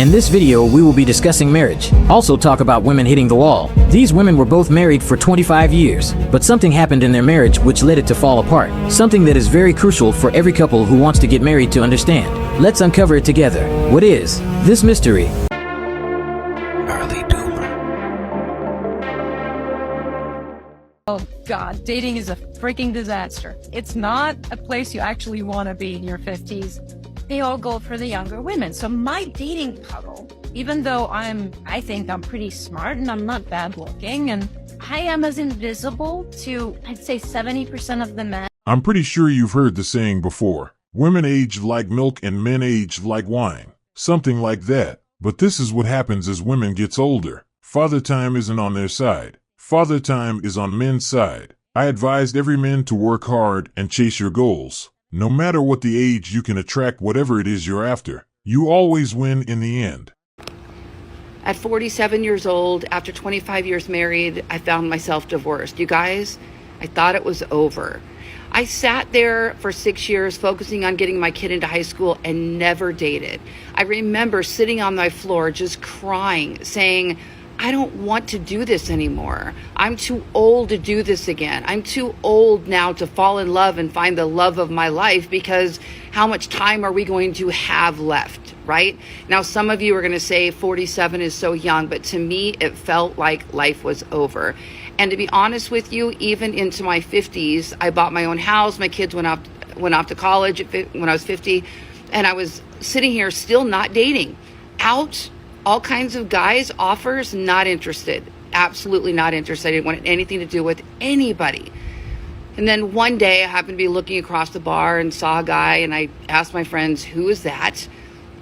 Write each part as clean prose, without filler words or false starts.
In this video, we will be discussing marriage. Also talk about women hitting the wall. These women were both married for 25 years, but something happened in their marriage which led it to fall apart. Something that is very crucial for every couple who wants to get married to understand. Let's uncover it together. What is this mystery? Early doomer. Oh God, dating is a freaking disaster. It's not a place you actually want to be in your 50s. They all go for the younger women. So my dating puddle, even though I think I'm pretty smart and I'm not bad looking, and I am as invisible to, I'd say 70% of the men. I'm pretty sure you've heard the saying before. Women age like milk and men age like wine. Something like that. But this is what happens as women gets older. Father time isn't on their side. Father time is on men's side. I advised every man to work hard and chase your goals. No matter what the age, you can attract whatever it is you're after. You always win in the end. At 47 years old, after 25 years married, I found myself divorced. You guys, I thought it was over. I sat there for 6 years focusing on getting my kid into high school and never dated. I remember sitting on my floor just crying, saying, I don't want to do this anymore. I'm too old to do this again. I'm too old now to fall in love and find the love of my life, because how much time are we going to have left, right? Now, some of you are going to say 47 is so young, but to me, it felt like life was over. And to be honest with you, even into my 50s, I bought my own house. My kids went off to college when I was 50, and I was sitting here still not dating. Out, all kinds of guys, offers, not interested. Absolutely not interested. I didn't want anything to do with anybody. And then one day I happened to be looking across the bar and saw a guy, and I asked my friends, who is that?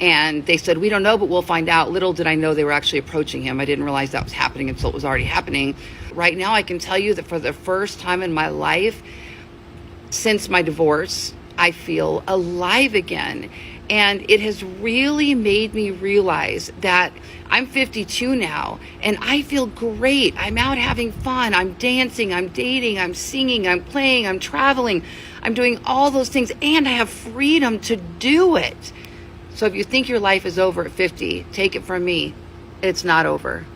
And they said, we don't know, but we'll find out. Little did I know they were actually approaching him. I didn't realize that was happening until it was already happening. Right now, I can tell you that for the first time in my life, since my divorce, I feel alive again. And it has really made me realize that I'm 52 now, and I feel great. I'm out having fun. I'm dancing, I'm dating, I'm singing, I'm playing, I'm traveling. I'm doing all those things, and I have freedom to do it. So if you think your life is over at 50, take it from me. It's not over.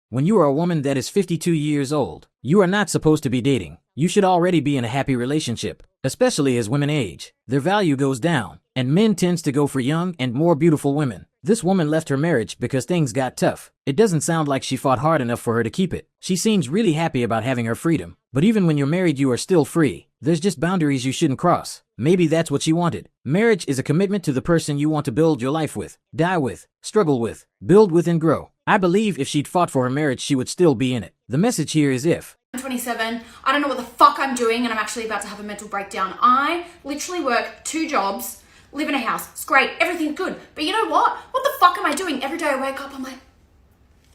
When you are a woman that is 52 years old, you are not supposed to be dating. You should already be in a happy relationship. Especially as women age, their value goes down, and men tends to go for young and more beautiful women. This woman left her marriage because things got tough. It doesn't sound like she fought hard enough for her to keep it. She seems really happy about having her freedom. But even when you're married, you are still free. There's just boundaries you shouldn't cross. Maybe that's what she wanted. Marriage is a commitment to the person you want to build your life with, die with, struggle with, build with, and grow. I believe if she'd fought for her marriage, she would still be in it. The message here is if. I'm 27, I don't know what the fuck I'm doing, and I'm actually about to have a mental breakdown. I literally work 2 jobs, live in a house. It's great, everything's good. But you know what? What the fuck am I doing? Every day I wake up, I'm like,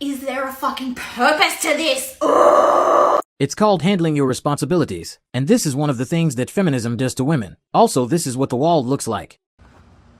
is there a fucking purpose to this? Ugh! It's called handling your responsibilities. And this is one of the things that feminism does to women. Also, this is what the wall looks like.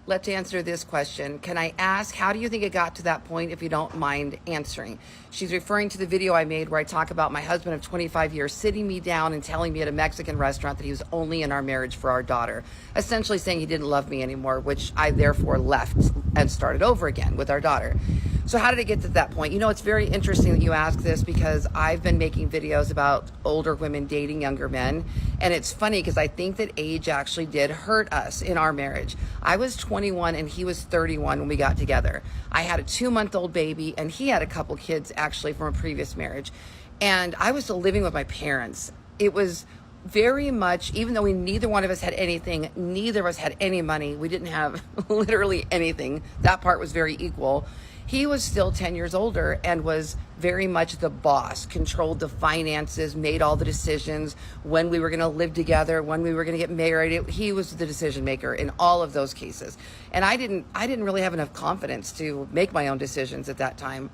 Let's answer this question. Can I ask, how do you think it got to that point, if you don't mind answering? She's referring to the video I made where I talk about my husband of 25 years sitting me down and telling me at a Mexican restaurant that he was only in our marriage for our daughter, essentially saying he didn't love me anymore, which I therefore left and started over again with our daughter. So how did it get to that point? You know, it's very interesting that you ask this, because I've been making videos about older women dating younger men. And it's funny because I think that age actually did hurt us in our marriage. I was 21 and he was 31 when we got together. I had a 2-month-old baby, and he had a couple kids actually from a previous marriage. And I was still living with my parents. It was very much, even though neither one of us had anything, neither of us had any money, we didn't have literally anything. That part was very equal. He was still 10 years older and was very much the boss, controlled the finances, made all the decisions, when we were going to live together, when we were going to get married. He was the decision maker in all of those cases. And I didn't really have enough confidence to make my own decisions at that time.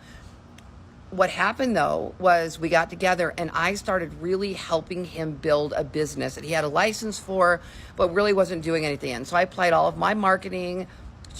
What happened though was we got together and I started really helping him build a business that he had a license for, but really wasn't doing anything in. So I applied all of my marketing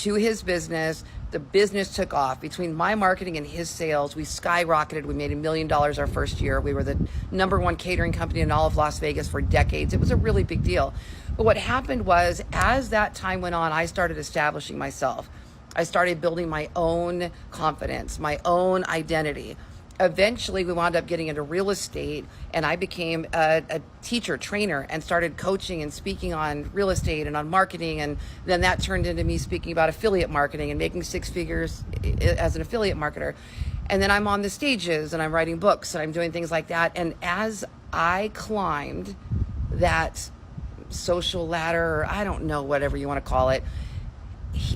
to his business. The business took off. Between my marketing and his sales, we skyrocketed. We made $1 million our first year. We were the #1 catering company in all of Las Vegas for decades. It was a really big deal. But what happened was, as that time went on, I started establishing myself. I started building my own confidence, my own identity. Eventually, we wound up getting into real estate, and I became a teacher, trainer, and started coaching and speaking on real estate and on marketing. And then that turned into me speaking about affiliate marketing and making 6 figures as an affiliate marketer. And then I'm on the stages and I'm writing books and I'm doing things like that. And as I climbed that social ladder, or I don't know, whatever you want to call it,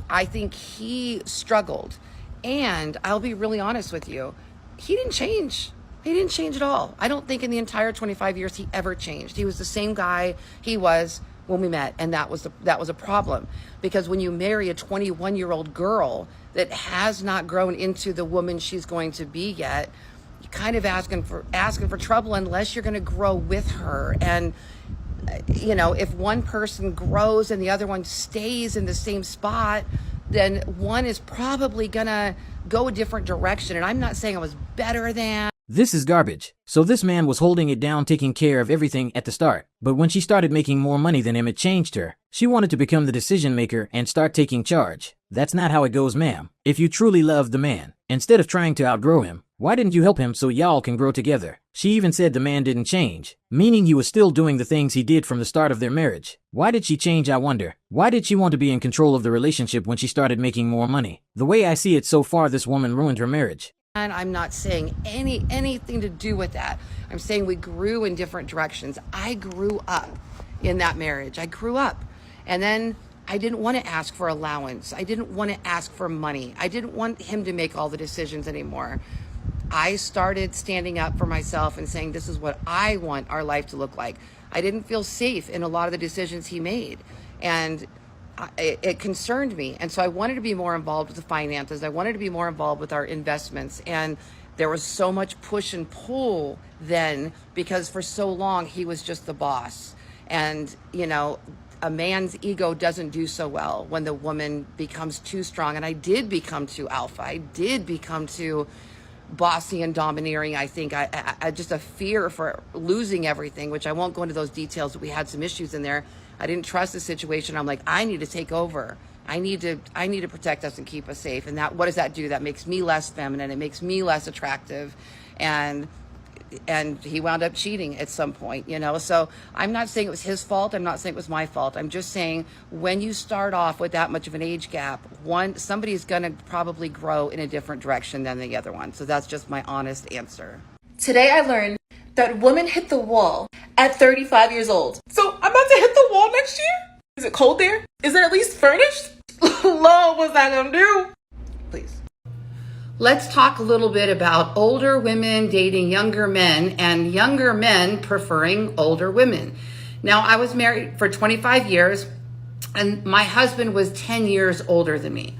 I think he struggled. And I'll be really honest with you, he didn't change. He didn't change at all. I don't think in the entire 25 years he ever changed. He was the same guy he was when we met, and that was a problem. Because when you marry a 21-year-old girl that has not grown into the woman she's going to be yet, you're kind of asking for trouble unless you're going to grow with her. And you know, if one person grows and the other one stays in the same spot, then one is probably gonna go a different direction. And I'm not saying I was better than. This is garbage. So this man was holding it down, taking care of everything at the start. But when she started making more money than him, it changed her. She wanted to become the decision maker and start taking charge. That's not how it goes, ma'am. If you truly love the man, instead of trying to outgrow him, why didn't you help him so y'all can grow together? She even said the man didn't change, meaning he was still doing the things he did from the start of their marriage. Why did she change, I wonder? Why did she want to be in control of the relationship when she started making more money? The way I see it so far, this woman ruined her marriage. And I'm not saying anything to do with that. I'm saying we grew in different directions. I grew up in that marriage. I grew up. And then I didn't want to ask for allowance. I didn't want to ask for money. I didn't want him to make all the decisions anymore. I started standing up for myself and saying, this is what I want our life to look like. I didn't feel safe in a lot of the decisions he made. And it concerned me. And so I wanted to be more involved with the finances. I wanted to be more involved with our investments. And there was so much push and pull then, because for so long he was just the boss. And, you know, a man's ego doesn't do so well when the woman becomes too strong. And I did become too alpha. I did become too bossy and domineering. I think I just a fear for losing everything, which I won't go into those details, but we had some issues in there. I didn't trust the situation. I'm like, I need to take over. I need to protect us and keep us safe. And that, what does that do? That makes me less feminine. It makes me less attractive. And he wound up cheating at some point, you know? So I'm not saying it was his fault. I'm not saying it was my fault. I'm just saying when you start off with that much of an age gap, somebody's going to probably grow in a different direction than the other one. So that's just my honest answer. Today I learned that women hit the wall at 35 years old. So I'm about to hit the wall next year? Is it cold there? Is it at least furnished? Lord, what's that gonna do? Please. Let's talk a little bit about older women dating younger men and younger men preferring older women. Now, I was married for 25 years and my husband was 10 years older than me.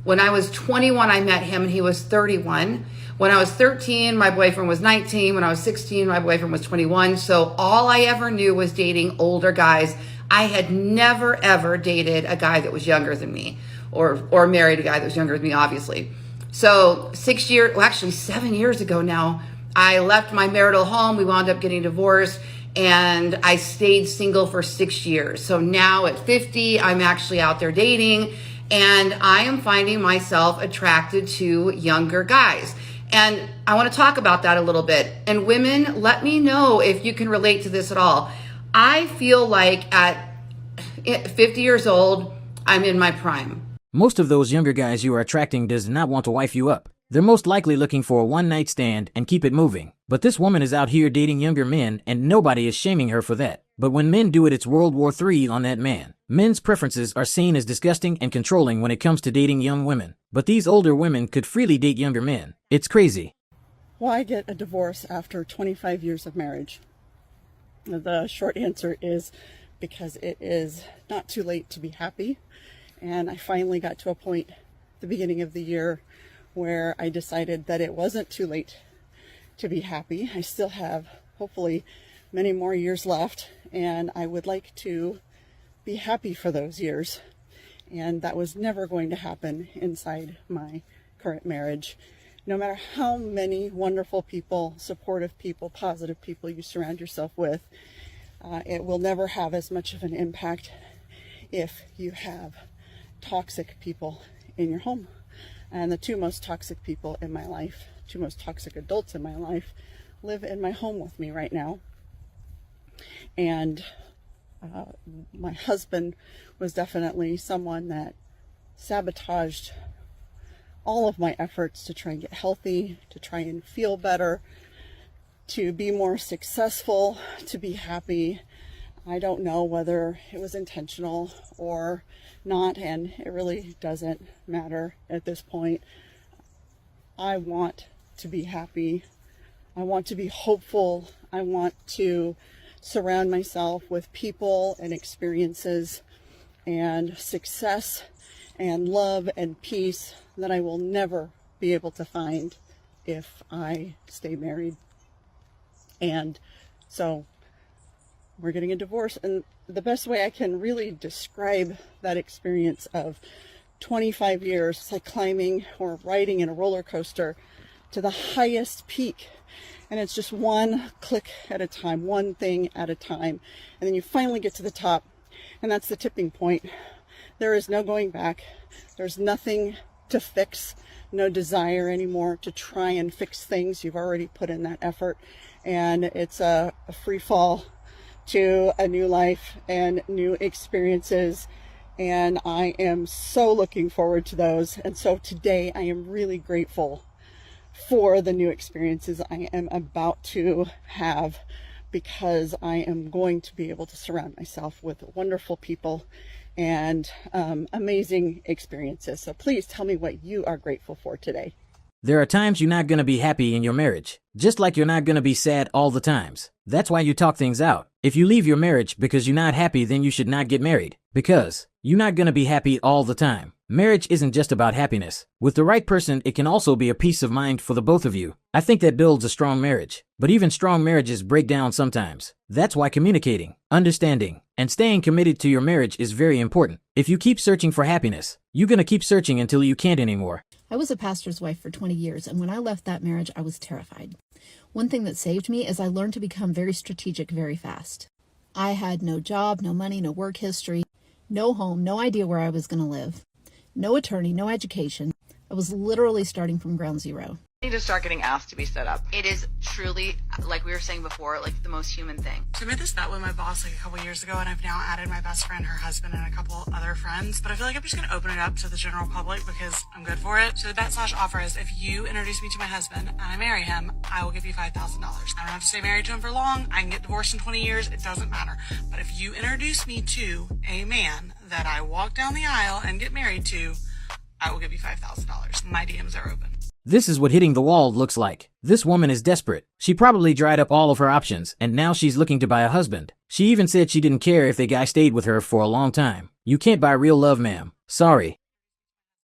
When I was 21, I met him and he was 31. When I was 13, my boyfriend was 19. When I was 16, my boyfriend was 21. So all I ever knew was dating older guys. I had never, ever dated a guy that was younger than me or married a guy that was younger than me, obviously. So 7 years ago now, I left my marital home. We wound up getting divorced and I stayed single for 6 years. So now at 50, I'm actually out there dating and I am finding myself attracted to younger guys. And I want to talk about that a little bit. And women, let me know if you can relate to this at all. I feel like at 50 years old, I'm in my prime. Most of those younger guys you are attracting does not want to wife you up. They're most likely looking for a one-night stand and keep it moving. But this woman is out here dating younger men and nobody is shaming her for that. But when men do it, it's World War III on that man. Men's preferences are seen as disgusting and controlling when it comes to dating young women. But these older women could freely date younger men. It's crazy. Why get a divorce after 25 years of marriage? The short answer is because it is not too late to be happy. And I finally got to a point at the beginning of the year where I decided that it wasn't too late to be happy. I still have, hopefully, many more years left, and I would like to be happy for those years. And that was never going to happen inside my current marriage. No matter how many wonderful people, supportive people, positive people you surround yourself with, it will never have as much of an impact if you have toxic people in your home. And the two most toxic people in my life, two most toxic adults in my life, live in my home with me right now. And my husband was definitely someone that sabotaged all of my efforts to try and get healthy, to try and feel better, to be more successful, to be happy. I don't know whether it was intentional or not, and it really doesn't matter at this point. I want to be happy. I want to be hopeful. I want to surround myself with people and experiences and success and love and peace that I will never be able to find if I stay married. And so we're getting a divorce, and the best way I can really describe that experience of 25 years, it's like climbing or riding in a roller coaster to the highest peak. And it's just one click at a time, one thing at a time. And then you finally get to the top, and that's the tipping point. There is no going back. There's nothing to fix, no desire anymore to try and fix things. You've already put in that effort, and it's a free fall to a new life and new experiences. And I am so looking forward to those. And so today I am really grateful for the new experiences I am about to have, because I am going to be able to surround myself with wonderful people and amazing experiences. So please tell me what you are grateful for today. There are times you're not going to be happy in your marriage, just like you're not going to be sad all the times. That's why you talk things out. If you leave your marriage because you're not happy, then you should not get married, because you're not going to be happy all the time. Marriage isn't just about happiness. With the right person, it can also be a peace of mind for the both of you. I think that builds a strong marriage. But even strong marriages break down sometimes. That's why communicating, understanding, and staying committed to your marriage is very important. If you keep searching for happiness, you're going to keep searching until you can't anymore. I was a pastor's wife for 20 years, and when I left that marriage, I was terrified. One thing that saved me is I learned to become very strategic very fast. I had no job, no money, no work history, no home, no idea where I was going to live, no attorney, no education. I was literally starting from ground zero. Need to start getting asked to be set up. It is truly, like we were saying before, like the most human thing. So I made this bet with my boss like a couple years ago, and I've now added my best friend, her husband, and a couple other friends. But I feel like I'm just going to open it up to the general public because I'm good for it. So the bet/offer is, if you introduce me to my husband and I marry him, I will give you $5,000. I don't have to stay married to him for long. I can get divorced in 20 years. It doesn't matter. But if you introduce me to a man that I walk down the aisle and get married to, I will give you $5,000. My DMs are open. This is what hitting the wall looks like. This woman is desperate. She probably dried up all of her options, and now she's looking to buy a husband. She even said she didn't care if the guy stayed with her for a long time. You can't buy real love, ma'am. Sorry.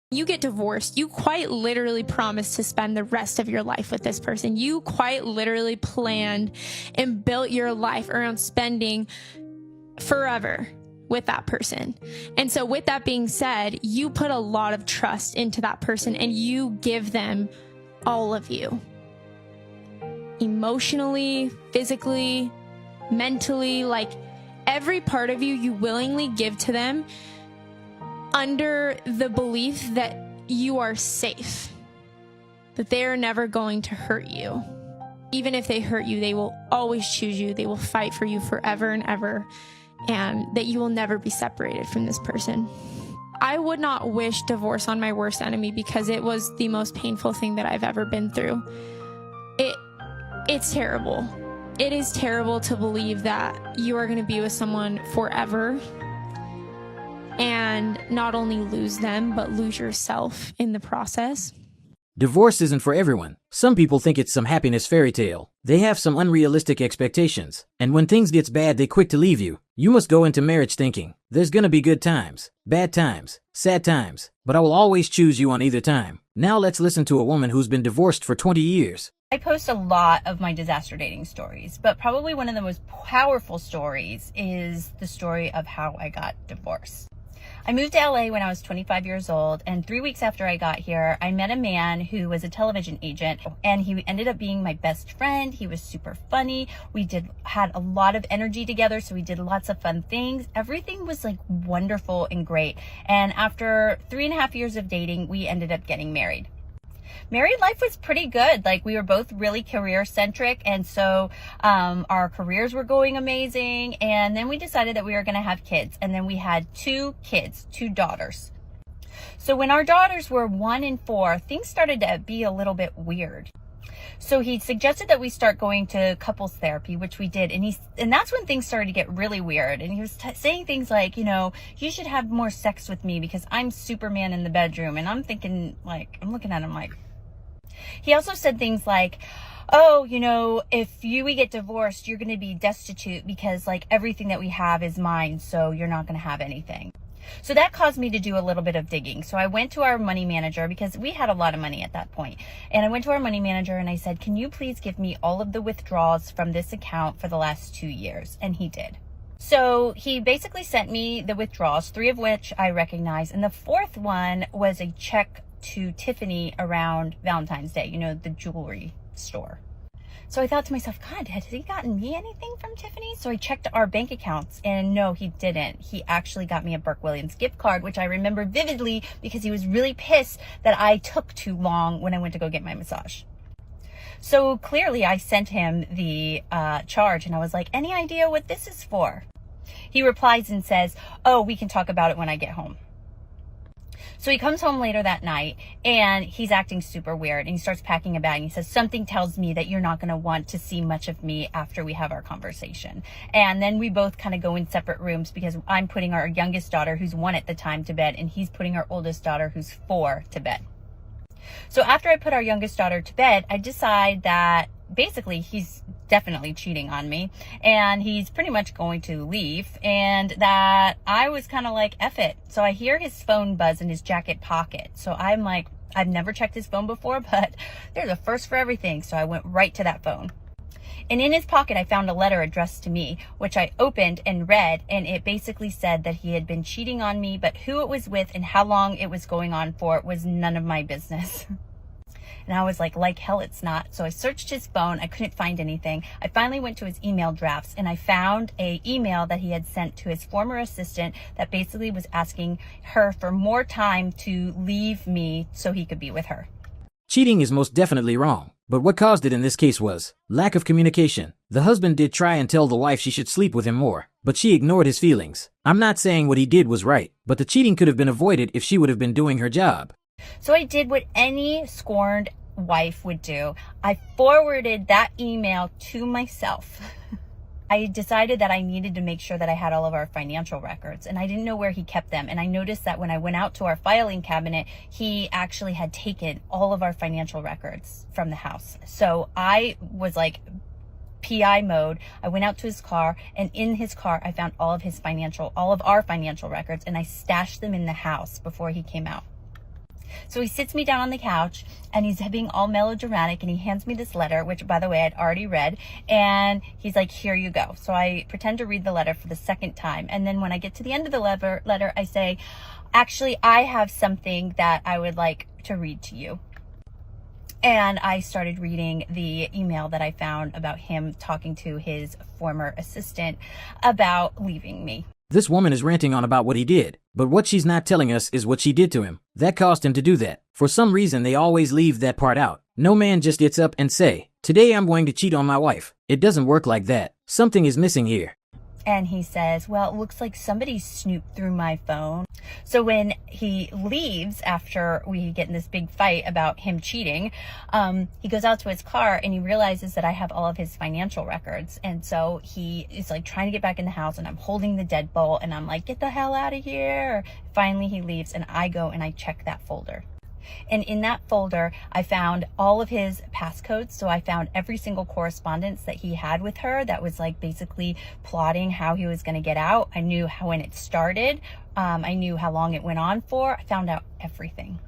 You get divorced, you quite literally promise to spend the rest of your life with this person. You quite literally planned and built your life around spending forever with that person. And so with that being said, you put a lot of trust into that person and you give them all of you. Emotionally, physically, mentally, like every part of you, you willingly give to them under the belief that you are safe, that they are never going to hurt you. Even if they hurt you, they will always choose you. They will fight for you forever and ever. And that you will never be separated from this person. I would not wish divorce on my worst enemy because it was the most painful thing that I've ever been through. It's terrible. It is terrible to believe that you are going to be with someone forever and not only lose them, but lose yourself in the process. Divorce isn't for everyone. Some people think it's some happiness fairy tale. They have some unrealistic expectations. And when things gets bad, they quick to leave you. You must go into marriage thinking, there's gonna be good times, bad times, sad times, but I will always choose you on either time. Now let's listen to a woman who's been divorced for 20 years. I post a lot of my disaster dating stories, but probably one of the most powerful stories is the story of how I got divorced. I moved to LA when I was 25 years old, and 3 weeks after I got here, I met a man who was a television agent, and he ended up being my best friend. He was super funny. We had a lot of energy together, so we did lots of fun things. Everything was like wonderful and great. And after 3.5 years of dating, we ended up getting married. Married life was pretty good. Like, we were both really career centric, and so our careers were going amazing. And then we decided that we were going to have kids, and then we had 2 kids, 2 daughters. So when our daughters were 1 and 4, things started to be a little bit weird. So he suggested that we start going to couples therapy, which we did. And that's when things started to get really weird. And he was saying things like, you know, you should have more sex with me because I'm Superman in the bedroom. And I'm thinking, like, I'm looking at him like, he also said things like, oh, you know, if we get divorced, you're going to be destitute because like everything that we have is mine. So you're not going to have anything. So that caused me to do a little bit of digging. So I went to our money manager because we had a lot of money at that point. And I went to our money manager and I said, can you please give me all of the withdrawals from this account for the last 2 years? And he did. So he basically sent me the withdrawals, 3 of which I recognized. And the 4th one was a check to Tiffany around Valentine's Day, you know, the jewelry store. So I thought to myself, God, has he gotten me anything from Tiffany? So I checked our bank accounts, and no, he didn't. He actually got me a Burke Williams gift card, which I remember vividly because he was really pissed that I took too long when I went to go get my massage. So clearly I sent him the charge, and I was like, any idea what this is for? He replies and says, oh, we can talk about it when I get home. So he comes home later that night and he's acting super weird, and he starts packing a bag and he says, something tells me that you're not going to want to see much of me after we have our conversation. And then we both kind of go in separate rooms because I'm putting our youngest daughter, who's 1 at the time, to bed, and he's putting our oldest daughter, who's 4, to bed. So after I put our youngest daughter to bed, I decide that basically he's definitely cheating on me and he's pretty much going to leave, and that I was kind of like, F it. So I hear his phone buzz in his jacket pocket. So I'm like, I've never checked his phone before, but there's a first for everything. So I went right to that phone. And in his pocket, I found a letter addressed to me, which I opened and read, and it basically said that he had been cheating on me, but who it was with and how long it was going on for was none of my business. And I was like hell it's not. So I searched his phone. I couldn't find anything. I finally went to his email drafts and I found an email that he had sent to his former assistant that basically was asking her for more time to leave me so he could be with her. Cheating is most definitely wrong, but what caused it in this case was lack of communication. The husband did try and tell the wife she should sleep with him more, but she ignored his feelings. I'm not saying what he did was right, but the cheating could have been avoided if she would have been doing her job. So I did what any scorned wife would do. I forwarded that email to myself. I decided that I needed to make sure that I had all of our financial records, and I didn't know where he kept them. And I noticed that when I went out to our filing cabinet, he actually had taken all of our financial records from the house. So I was like PI mode. I went out to his car, and in his car I found all of our financial records, and I stashed them in the house before he came out. So he sits me down on the couch and he's being all melodramatic, and he hands me this letter, which by the way, I'd already read. And he's like, here you go. So I pretend to read the letter for the 2nd time. And then when I get to the end of the letter, I say, actually, I have something that I would like to read to you. And I started reading the email that I found about him talking to his former assistant about leaving me. This woman is ranting on about what he did, but what she's not telling us is what she did to him. That caused him to do that. For some reason, they always leave that part out. No man just gets up and say, today I'm going to cheat on my wife. It doesn't work like that. Something is missing here. And he says, well, it looks like somebody snooped through my phone. So when he leaves after we get in this big fight about him cheating, he goes out to his car and he realizes that I have all of his financial records. And so he is like trying to get back in the house, and I'm holding the deadbolt and I'm like, get the hell out of here. Finally, he leaves and I go and I check that folder. And in that folder, I found all of his passcodes. So I found every single correspondence that he had with her that was like basically plotting how he was going to get out. I knew when it started. I knew how long it went on for. I found out everything.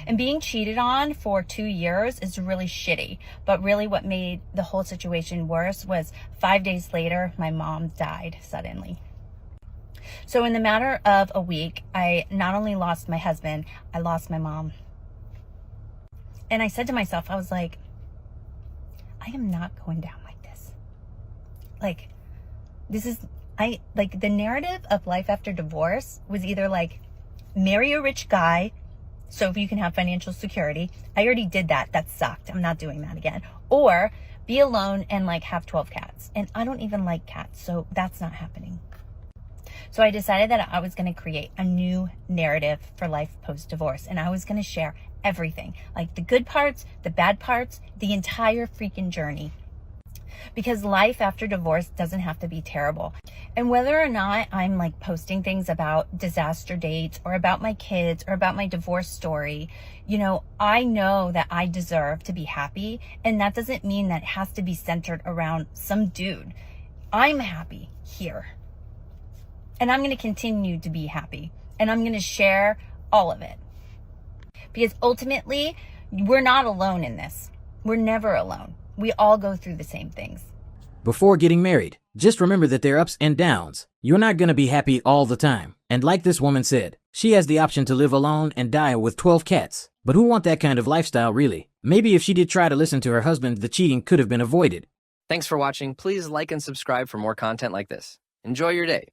And being cheated on for 2 years is really shitty. But really what made the whole situation worse was 5 days later, my mom died suddenly. So in the matter of a week, I not only lost my husband, I lost my mom. And I said to myself, I was like, I am not going down like this. Like, the narrative of life after divorce was either like, marry a rich guy so if you can have financial security. I already did that. That sucked. I'm not doing that again. Or be alone and like have 12 cats. And I don't even like cats, so that's not happening. So I decided that I was going to create a new narrative for life post-divorce. And I was going to share everything, like the good parts, the bad parts, the entire freaking journey. Because life after divorce doesn't have to be terrible. And whether or not I'm like posting things about disaster dates or about my kids or about my divorce story, you know, I know that I deserve to be happy. And that doesn't mean that it has to be centered around some dude. I'm happy here. And I'm going to continue to be happy. And I'm going to share all of it. Because ultimately, we're not alone in this. We're never alone. We all go through the same things. Before getting married, just remember that there are ups and downs. You're not going to be happy all the time. And like this woman said, she has the option to live alone and die with 12 cats. But who want that kind of lifestyle, really? Maybe if she did try to listen to her husband, the cheating could have been avoided. Thanks for watching. Please like and subscribe for more content like this. Enjoy your day.